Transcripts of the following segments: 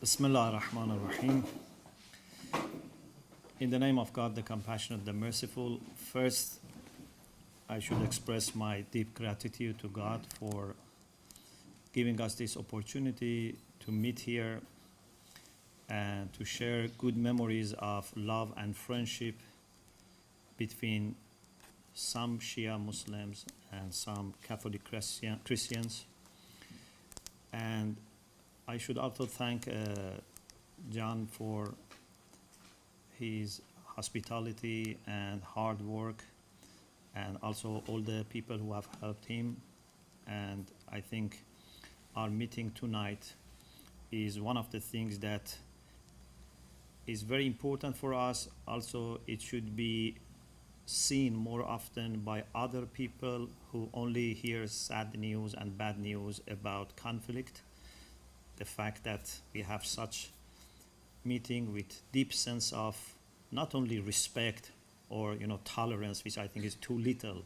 Bismillah ar-Rahman ar-Rahim. In the name of God, the compassionate, the merciful, first I should express my deep gratitude to God for giving us this opportunity to meet here and to share good memories of love and friendship between some Shia Muslims and some Catholic Christians. And I should also thank John for his hospitality and hard work, and also all the people who have helped him. And I think our meeting tonight is one of the things that is very important for us. Also, it should be seen more often by other people who only hear sad news and bad news about conflict. The fact that we have such meeting with deep sense of not only respect or tolerance, which I think is too little,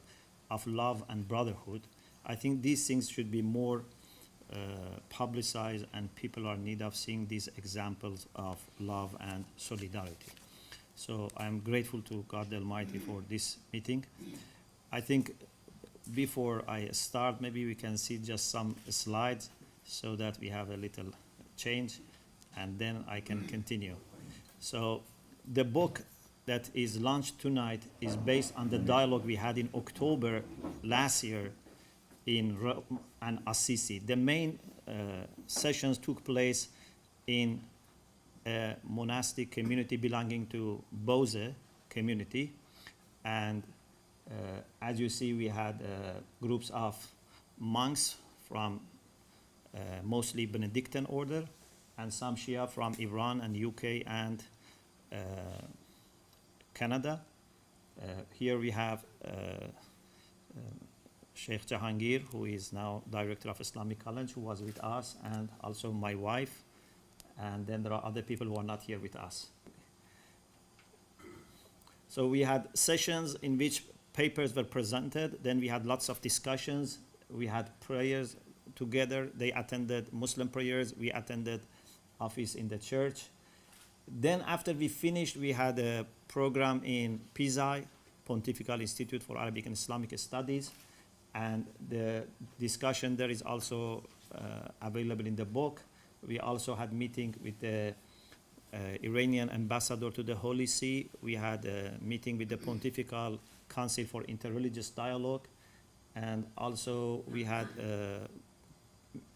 of love and brotherhood. I think these things should be more publicized, and people are in need of seeing these examples of love and solidarity. So I'm grateful to God Almighty for this meeting. I think before I start, maybe we can see just some slides so that we have a little change, and then I can continue. So the book that is launched tonight is based on the dialogue we had in October last year in Rome and Assisi. The main sessions took place in a monastic community belonging to Bose community, and as you see, we had groups of monks from mostly Benedictine order, and some Shia from Iran and UK and Canada. Here we have Sheikh Jahangir, who is now Director of Islamic College, who was with us, and also my wife. And then there are other people who are not here with us. So we had sessions in which papers were presented. Then we had lots of discussions. We had prayers together. They attended Muslim prayers. We attended office in the church. Then after we finished, we had a program in PISI, Pontifical Institute for Arabic and Islamic Studies. And the discussion there is also available in the book. We also had meeting with the Iranian ambassador to the Holy See. We had a meeting with the Pontifical Council for Interreligious Dialogue. And also we had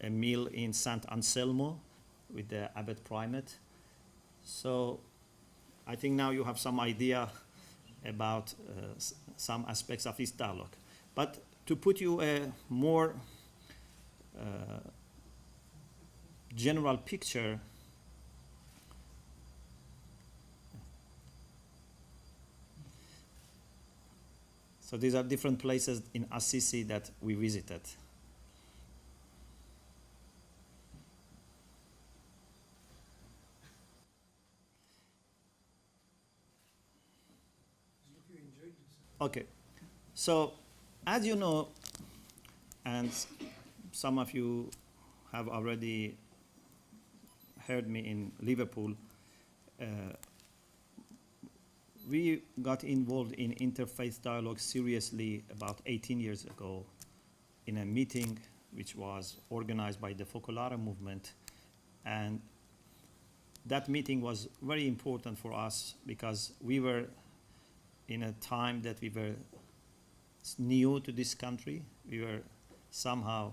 a meal in Sant Anselmo with the Abbot Primate. So I think now you have some idea about some aspects of this dialogue. But to put you a more general picture, so these are different places in Assisi that we visited. Okay, so as you know, and some of you have already heard me in Liverpool, we got involved in interfaith dialogue seriously about 18 years ago in a meeting which was organized by the Focolare movement. And that meeting was very important for us because we were in a time that we were new to this country. We were somehow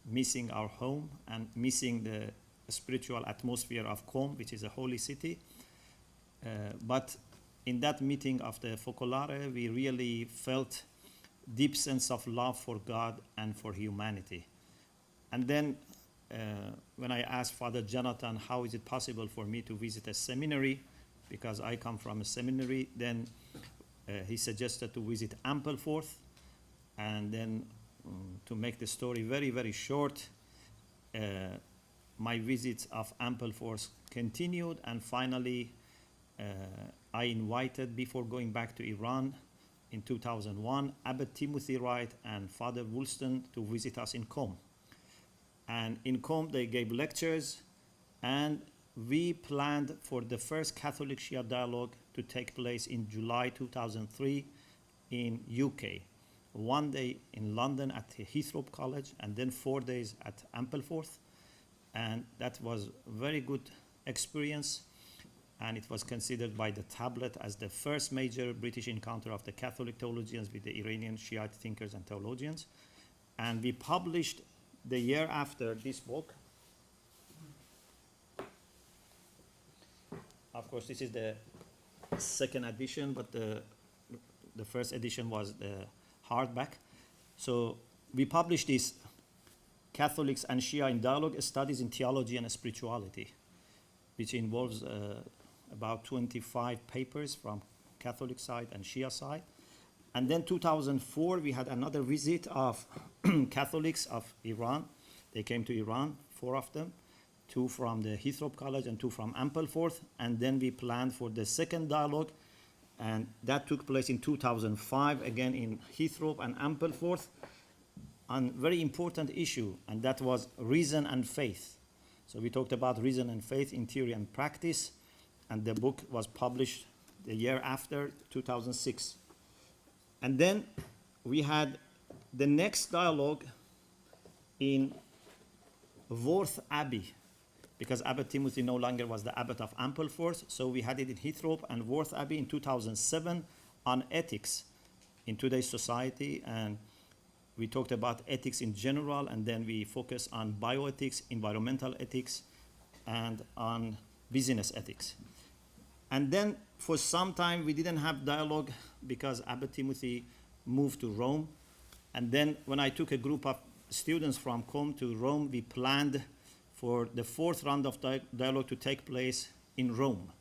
missing our home and missing the spiritual atmosphere of Qom, which is a holy city. But in that meeting of the Focolare, we really felt deep sense of love for God and for humanity. And then when I asked Father Jonathan, how is it possible for me to visit a seminary, because I come from a seminary, then he suggested to visit Ampleforth. And then to make the story very, very short, my visits of Ampleforth continued, and finally I invited, before going back to Iran in 2001, Abbot Timothy Wright and Father Woolston to visit us in Qom. And in Qom they gave lectures, And we planned for the first Catholic Shia dialogue to take place in July 2003 in UK. 1 day in London at Heathrow College, and then 4 days at Ampleforth. And that was a very good experience, and it was considered by the Tablet as the first major British encounter of the Catholic theologians with the Iranian Shiite thinkers and theologians. And we published the year after this book. Of course, this is the second edition, but the first edition was the hardback. So we published this Catholics and Shia in Dialogue, Studies in Theology and Spirituality, which involves about 25 papers from Catholic side and Shia side. And then 2004, we had another visit of Catholics of Iran. They came to Iran, 4 of them, 2 from the Heathrow College and 2 from Ampleforth. And then we planned for the second dialogue, and that took place in 2005, again in Heathrow and Ampleforth, on a very important issue, and that was reason and faith. So we talked about reason and faith in theory and practice, and the book was published the year after, 2006. And then we had the next dialogue in Worth Abbey, because Abbot Timothy no longer was the abbot of Ampleforth, so we had it in Heathrow and Worth Abbey in 2007 on ethics in today's society, and we talked about ethics in general, and then we focused on bioethics, environmental ethics, and on business ethics. And then for some time we didn't have dialogue because Abbot Timothy moved to Rome. And then when I took a group of students from Com to Rome, we planned for the 4th round of dialogue to take place in Rome.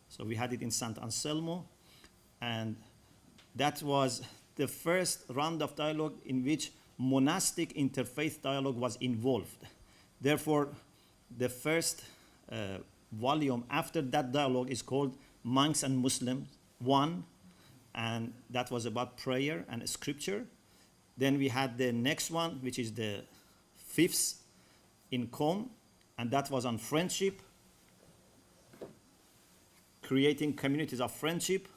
So we had it in Sant Anselmo, and that was the first round of dialogue in which monastic interfaith dialogue was involved. Therefore, the first volume after that dialogue is called Monks and Muslims 1, and that was about prayer and scripture. Then we had the next one, which is the 5th in Com, and that was on friendship, creating communities of friendship.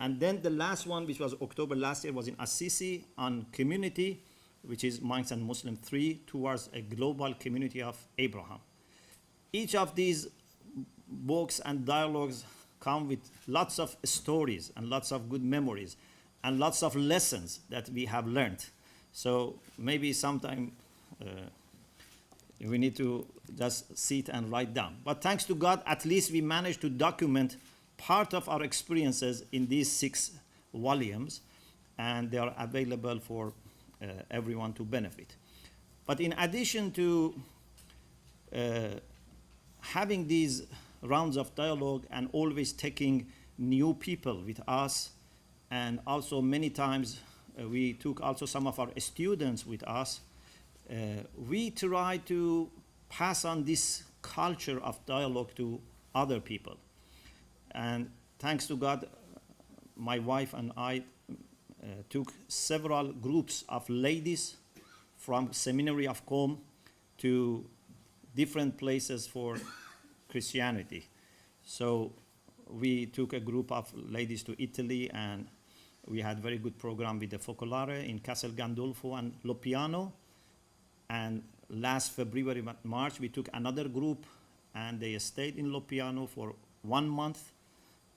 And then the last one, which was October last year, was in Assisi on community, which is Monks and Muslims 3, towards a global community of Abraham. Each of these books and dialogues come with lots of stories and lots of good memories and lots of lessons that we have learned. So maybe sometime we need to just sit and write down. But thanks to God, at least we managed to document part of our experiences in these 6 volumes, and they are available for everyone to benefit. But in addition to having these rounds of dialogue and always taking new people with us, and also many times we took also some of our students with us, we try to pass on this culture of dialogue to other people. And thanks to God, my wife and I took several groups of ladies from Seminary of Com to different places for Christianity. So we took a group of ladies to Italy, and we had very good program with the Focolare in Castel Gandolfo and Loppiano. And last February, March, we took another group, and they stayed in Loppiano for 1 month.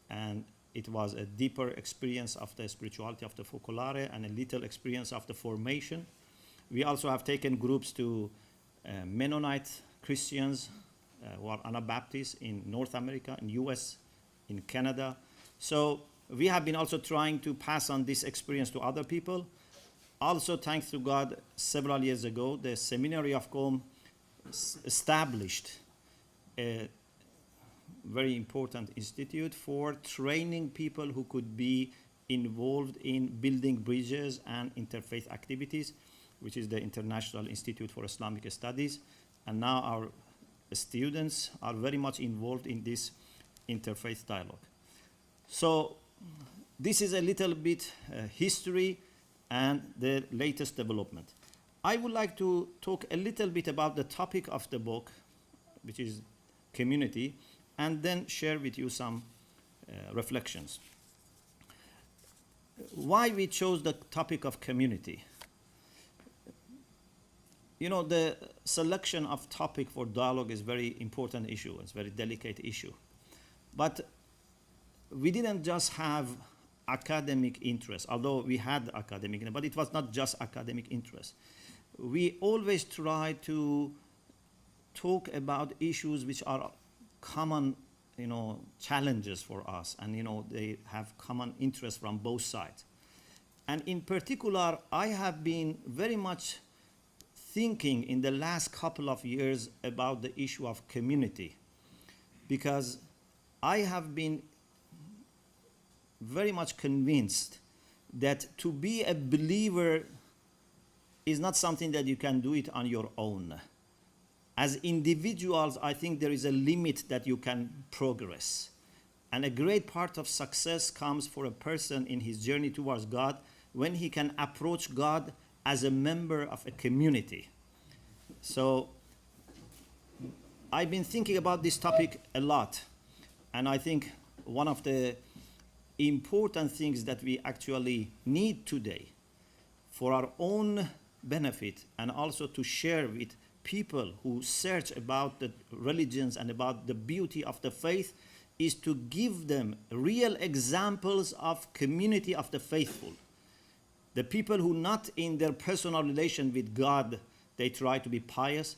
And it was a deeper experience of the spirituality of the Focolare and a little experience of the formation. We also have taken groups to Mennonite Christians who are Anabaptists in North America, in US, in Canada. So we have been also trying to pass on this experience to other people. Also, thanks to God, several years ago, the Seminary of Com established a very important institute for training people who could be involved in building bridges and interfaith activities, which is the International Institute for Islamic Studies. And now our students are very much involved in this interfaith dialogue. So this is a little bit history and the latest development. I would like to talk a little bit about the topic of the book, which is community, and then share with you some reflections. Why we chose the topic of community? You know, the selection of topic for dialogue is very important issue. It's a very delicate issue. But we didn't just have academic interest, although we had academic, but it was not just academic interest. We always try to talk about issues which are common, you know, challenges for us, and you know, they have common interest from both sides. And in particular, I have been very much thinking in the last couple of years about the issue of community, because I have been very much convinced that to be a believer is not something that you can do it on your own. As individuals, I think there is a limit that you can progress. And a great part of success comes for a person in his journey towards God when he can approach God as a member of a community. So I've been thinking about this topic a lot, and I think one of the important things that we actually need today for our own benefit, and also to share with people who search about the religions and about the beauty of the faith, is to give them real examples of community of the faithful. The people who not in their personal relation with God, they try to be pious,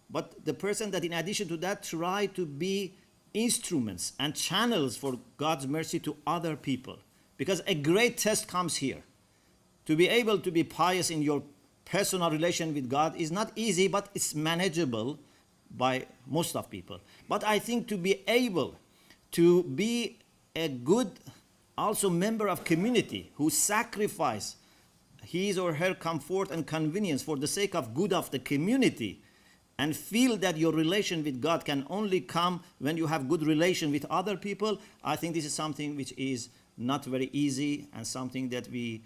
but the person that in addition to that try to be instruments and channels for God's mercy to other people. Because a great test comes here. To be able to be pious in your personal relation with God is not easy, but it's manageable by most of people. But I think to be able to be a good also member of community who sacrifice his or her comfort and convenience for the sake of good of the community, and feel that your relation with God can only come when you have good relation with other people, I think this is something which is not very easy, and something that we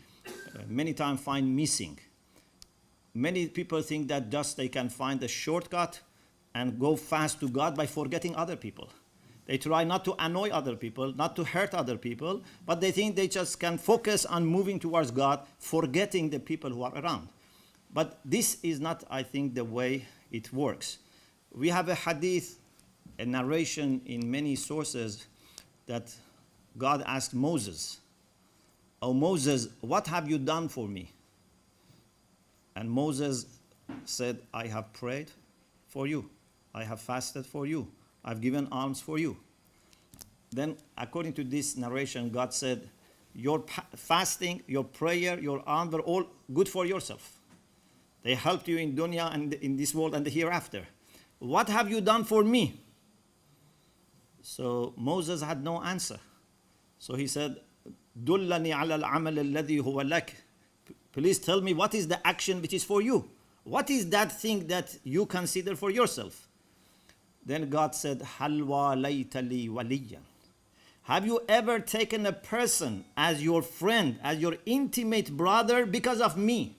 many times find missing. Many people think that just they can find a shortcut and go fast to God by forgetting other people. They try not to annoy other people, not to hurt other people, but they think they just can focus on moving towards God, forgetting the people who are around. But this is not, I think, the way it works. We have a hadith, a narration in many sources, that God asked Moses, "Oh Moses, what have you done for me?" And Moses said, "I have prayed for you. I have fasted for you. I've given alms for you." Then, according to this narration, God said, "Your fasting, your prayer, your alms were all good for yourself. They helped you in dunya and in this world and the hereafter. What have you done for me?" So Moses had no answer. So he said, "Dullani ala al-amal alladhi huwa lak." Please tell me, what is the action which is for you? What is that thing that you consider for yourself? Then God said, "Hal walayta li waliyan." Have you ever taken a person as your friend, as your intimate brother because of me?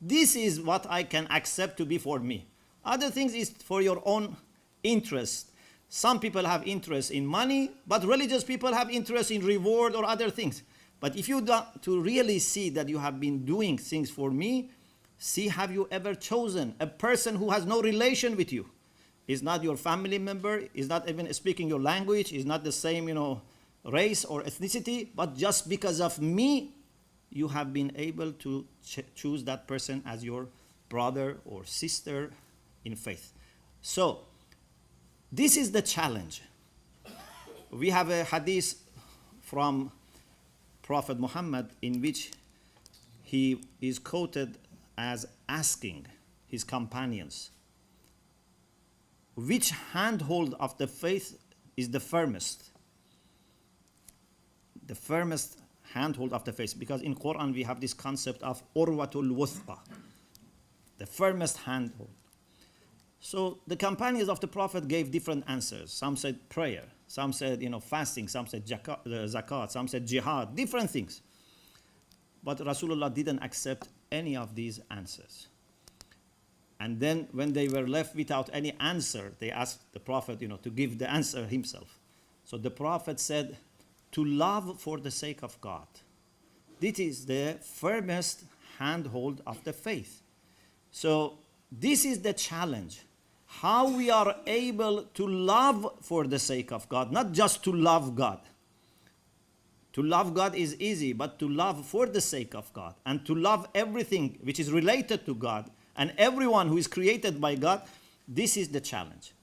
This is what I can accept to be for me. Other things is for your own interest. Some people have interest in money, but religious people have interest in reward or other things. But if you want to really see that you have been doing things for me, see, have you ever chosen a person who has no relation with you? Is not your family member, is not even speaking your language, is not the same, race or ethnicity, but just because of me, you have been able to choose that person as your brother or sister in faith. So, this is the challenge. We have a hadith from Prophet Muhammad in which he is quoted as asking his companions, which handhold of the faith is the firmest? The firmest handhold of the faith, because in Quran we have this concept of urwatul wuthqa, the firmest handhold. So the companions of the Prophet gave different answers. Some said prayer, some said fasting, some said zakat, some said jihad, different things. But Rasulullah didn't accept any of these answers. And then when they were left without any answer, they asked the prophet, to give the answer himself. So the prophet said, to love for the sake of God. This is the firmest handhold of the faith. So this is the challenge. How we are able to love for the sake of God, not just to love God. To love God is easy, but to love for the sake of God and to love everything which is related to God and everyone who is created by God, this is the challenge.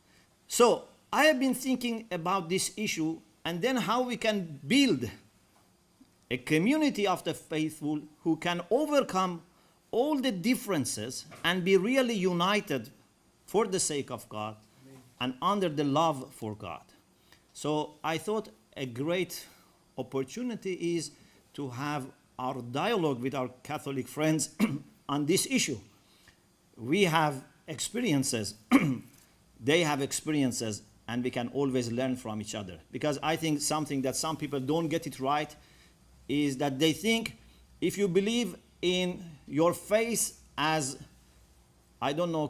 So I have been thinking about this issue and then how we can build a community of the faithful who can overcome all the differences and be really united for the sake of God and under the love for God. So I thought a great opportunity is to have our dialogue with our Catholic friends on this issue. We have experiences, they have experiences, and we can always learn from each other. Because I think something that some people don't get it right is that they think if you believe in your faith as,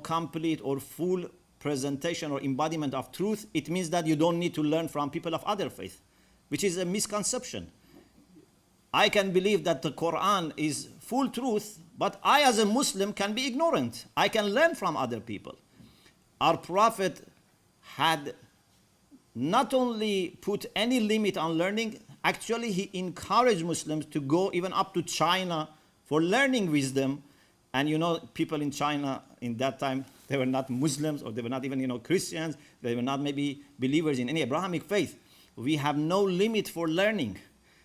complete or full presentation or embodiment of truth, it means that you don't need to learn from people of other faith, which is a misconception. I can believe that the Quran is full truth, but I as a Muslim can be ignorant. I can learn from other people. Our Prophet had not only put any limit on learning, actually he encouraged Muslims to go even up to China for learning wisdom. And people in China in that time, they were not Muslims or they were not even Christians. They were not maybe believers in any Abrahamic faith. We have no limit for learning.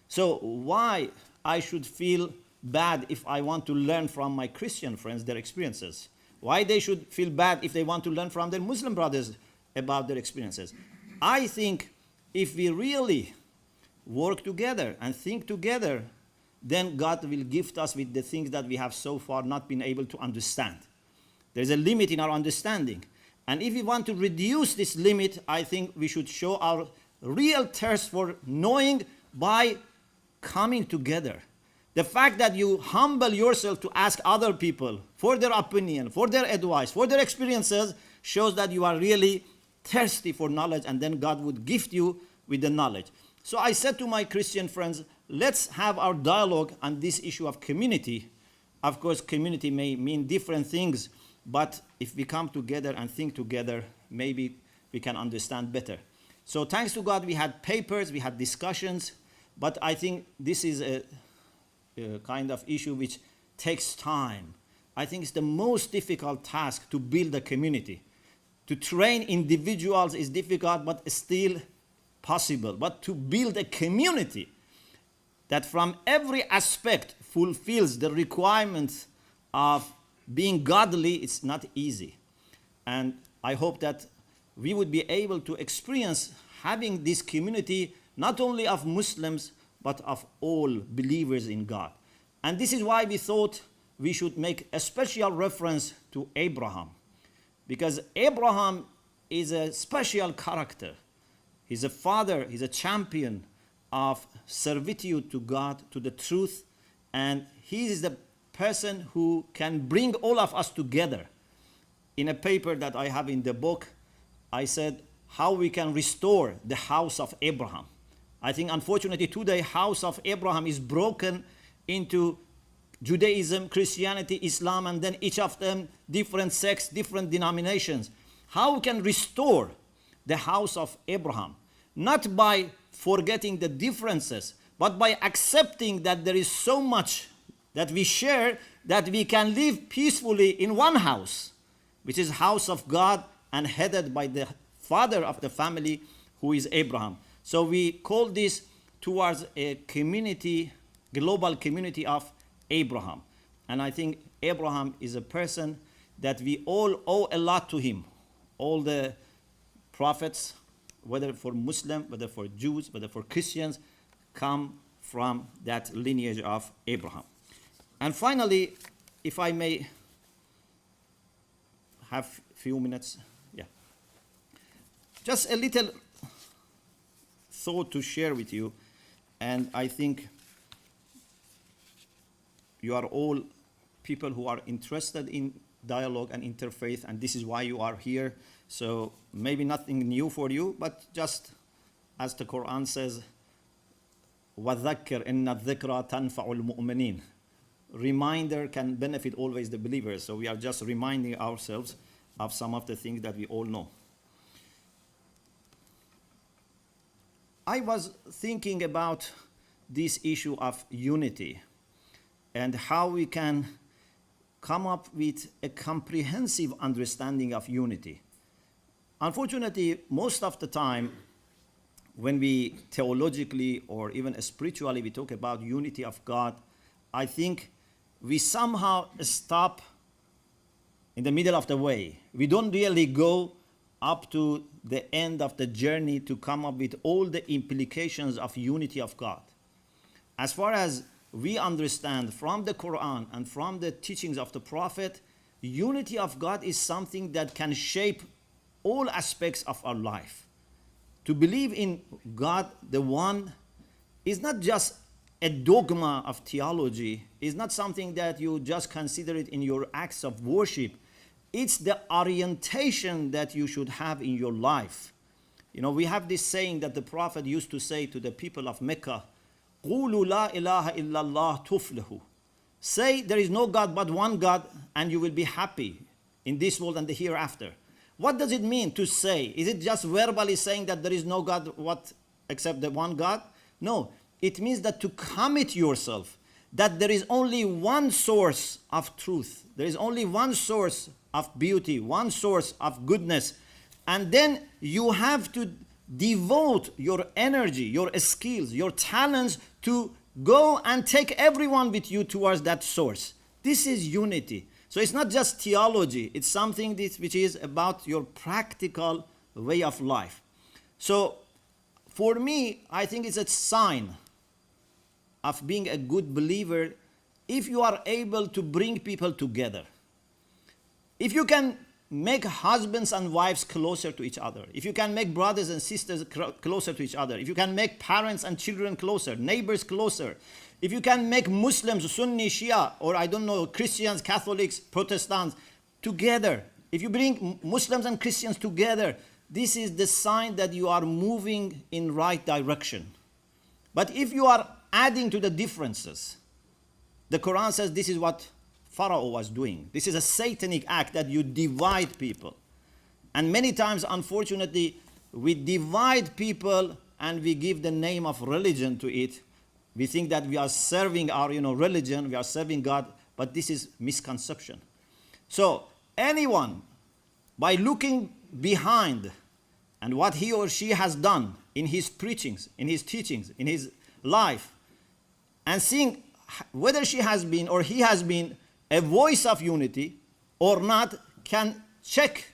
So why I should feel bad if I want to learn from my Christian friends their experiences? Why they should feel bad if they want to learn from their Muslim brothers about their experiences? I think if we really work together and think together, then God will gift us with the things that we have so far not been able to understand. There's a limit in our understanding. And if we want to reduce this limit, I think we should show our real thirst for knowing by coming together. The fact that you humble yourself to ask other people for their opinion, for their advice, for their experiences, shows that you are really thirsty for knowledge, and then God would gift you with the knowledge. So I said to my Christian friends, let's have our dialogue on this issue of community. Of course, community may mean different things, but if we come together and think together, maybe we can understand better. So thanks to God, we had papers, we had discussions, but I think this is a kind of issue which takes time. I think it's the most difficult task to build a community. To train individuals is difficult, but still possible. But to build a community that from every aspect fulfills the requirements of being godly, it's not easy. And I hope that we would be able to experience having this community not only of Muslims, but of all believers in God. And this is why we thought we should make a special reference to Abraham. Because Abraham is a special character. He's a father, he's a champion of servitude to God, to the truth, and he is the person who can bring all of us together. In a paper that I have in the book, I said how we can restore the house of Abraham. I think unfortunately today, house of Abraham is broken into Judaism, Christianity, Islam, and then each of them different sects, different denominations. How we can restore the house of Abraham? Not by forgetting the differences, but by accepting that there is so much that we share that we can live peacefully in one house, which is house of God and headed by the father of the family, who is Abraham. So we call this towards a community, global community of Abraham. And I think Abraham is a person that we all owe a lot to him. All the prophets, whether for Muslim, whether for Jews, whether for Christians, come from that lineage of Abraham. And finally, if I may have a few minutes, just a little thought to share with you, and I think you are all people who are interested in dialogue and interfaith, and this is why you are here. So maybe nothing new for you, but just as the Quran says, وَذَكِّرْ إِنَّ الذِّكْرَى تَنْفَعُ الْمُؤْمِنِينَ. Reminder can benefit always the believers. So we are just reminding ourselves of some of the things that we all know. I was thinking about this issue of unity and how we can come up with a comprehensive understanding of unity. Unfortunately, most of the time, when we theologically or even spiritually we talk about unity of God, I think we somehow stop in the middle of the way. We don't really go up to the end of the journey to come up with all the implications of unity of God. As far as we understand from the Quran and from the teachings of the Prophet, unity of God is something that can shape all aspects of our life. To believe in God, the One, is not just a dogma of theology, is not something that you just consider it in your acts of worship. It's the orientation that you should have in your life. You know, we have this saying that the Prophet used to say to the people of Mecca, قُولُوا لَا إِلَهَ إِلَّا اللَّهُ تُفْلِحُ. Say there is no God but one God, and you will be happy in this world and the hereafter. What does it mean to say? Is it just verbally saying that there is no God except the one God? No, it means that to commit yourself, that there is only one source of truth. There is only one source of beauty, one source of goodness. And then you have to devote your energy, your skills, your talents to go and take everyone with you towards that source. This is unity. So it's not just theology, it's something which is about your practical way of life. So for me, I think it's a sign of being a good believer if you are able to bring people together. If you can make husbands and wives closer to each other, if you can make brothers and sisters closer to each other, if you can make parents and children closer, neighbors closer, if you can make Muslims, Sunni, Shia, or I don't know, Christians, Catholics, Protestants together, if you bring Muslims and Christians together, this is the sign that you are moving in right direction. But if you are adding to the differences, the Quran says this is what Pharaoh was doing. This is a satanic act that you divide people. And many times, unfortunately, we divide people and we give the name of religion to it. We think that we are serving our religion, we are serving God, but this is misconception. So anyone, by looking behind and what he or she has done in his preachings, in his teachings, in his life, and seeing whether she has been or he has been a voice of unity or not, can check,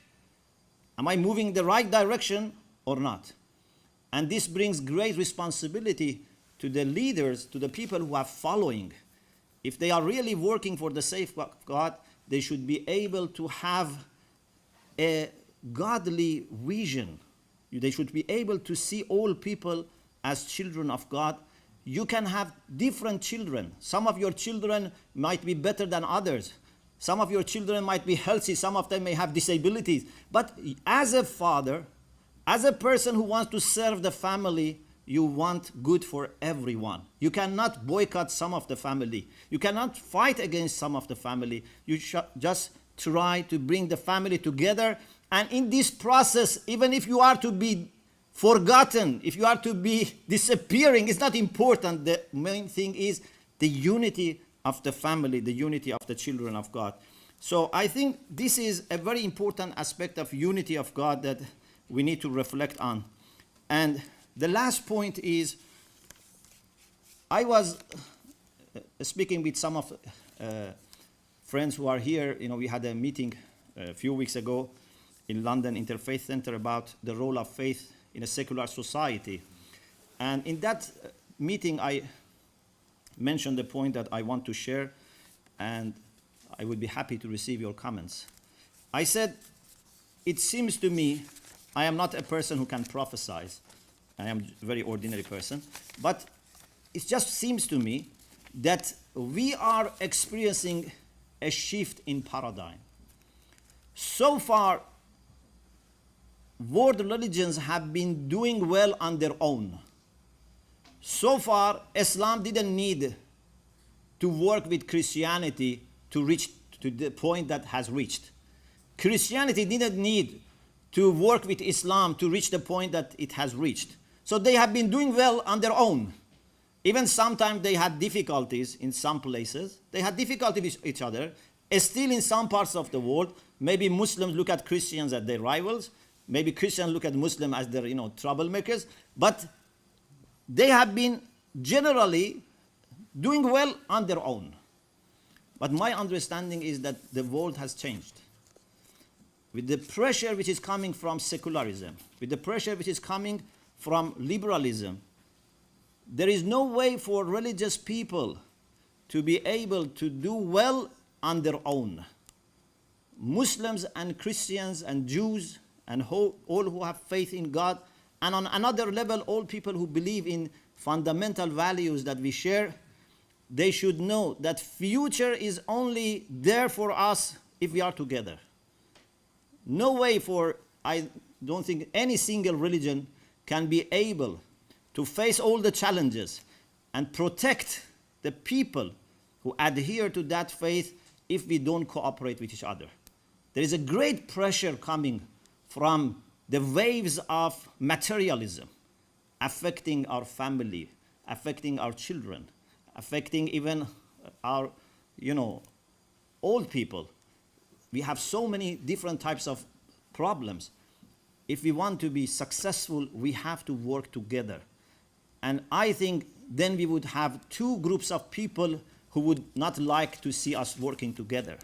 am I moving in the right direction or not? And this brings great responsibility to the leaders, to the people who are following. If they are really working for the sake of God, they should be able to have a godly vision. They should be able to see all people as children of God. You can have different children. Some of your children might be better than others. Some of your children might be healthy. Some of them may have disabilities. But as a father, as a person who wants to serve the family, you want good for everyone. You cannot boycott some of the family. You cannot fight against some of the family. You should just try to bring the family together. And in this process, even if you are to be forgotten, if you are to be disappearing, it's not important. The main thing is the unity of the family, the unity of the children of God. So I think this is a very important aspect of unity of God that we need to reflect on. And the last point is, I was speaking with some of friends who are here. We had a meeting a few weeks ago in London Interfaith Center about the role of faith in a secular society. And in that meeting, I mentioned the point that I want to share, and I would be happy to receive your comments. I said, it seems to me, I am not a person who can prophesy. I am a very ordinary person. But it just seems to me that we are experiencing a shift in paradigm. So far, world religions have been doing well on their own. So far, Islam didn't need to work with Christianity to reach to the point that has reached. Christianity didn't need to work with Islam to reach the point that it has reached. So they have been doing well on their own. Even sometimes they had difficulties in some places. They had difficulty with each other. Still in some parts of the world, maybe Muslims look at Christians as their rivals. Maybe Christians look at Muslims as their, troublemakers. But they have been generally doing well on their own. But my understanding is that the world has changed. With the pressure which is coming from secularism, with the pressure which is coming from liberalism, there is no way for religious people to be able to do well on their own. Muslims and Christians and Jews and all who have faith in God, and on another level, all people who believe in fundamental values that we share, they should know that future is only there for us if we are together. No way for, I don't think any single religion can be able to face all the challenges and protect the people who adhere to that faith if we don't cooperate with each other. There is a great pressure coming from the waves of materialism affecting our family, affecting our children, affecting even our, old people. We have so many different types of problems. If we want to be successful, we have to work together. And I think then we would have two groups of people who would not like to see us working together.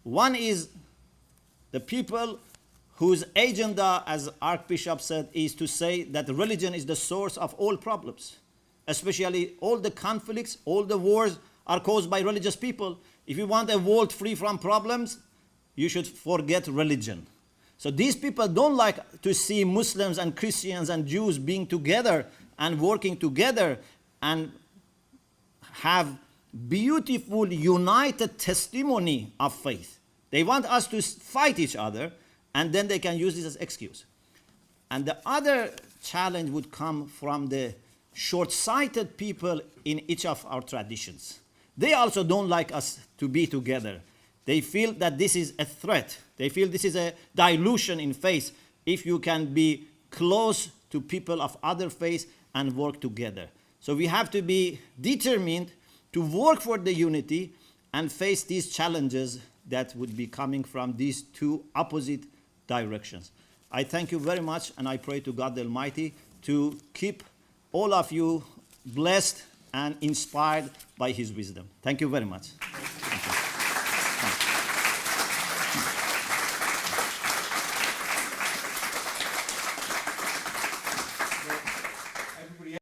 One is the people whose agenda, as Archbishop said, is to say that religion is the source of all problems. Especially all the conflicts, all the wars are caused by religious people. If you want a world free from problems, you should forget religion. So these people don't like to see Muslims and Christians and Jews being together and working together and have beautiful, united testimony of faith. They want us to fight each other, and then they can use this as excuse. And the other challenge would come from the short-sighted people in each of our traditions. They also don't like us to be together. They feel that this is a threat. They feel this is a dilution in faith if you can be close to people of other faiths and work together. So we have to be determined to work for the unity and face these challenges that would be coming from these two opposite directions. I thank you very much, and I pray to God the Almighty to keep all of you blessed and inspired by His wisdom. Thank you very much.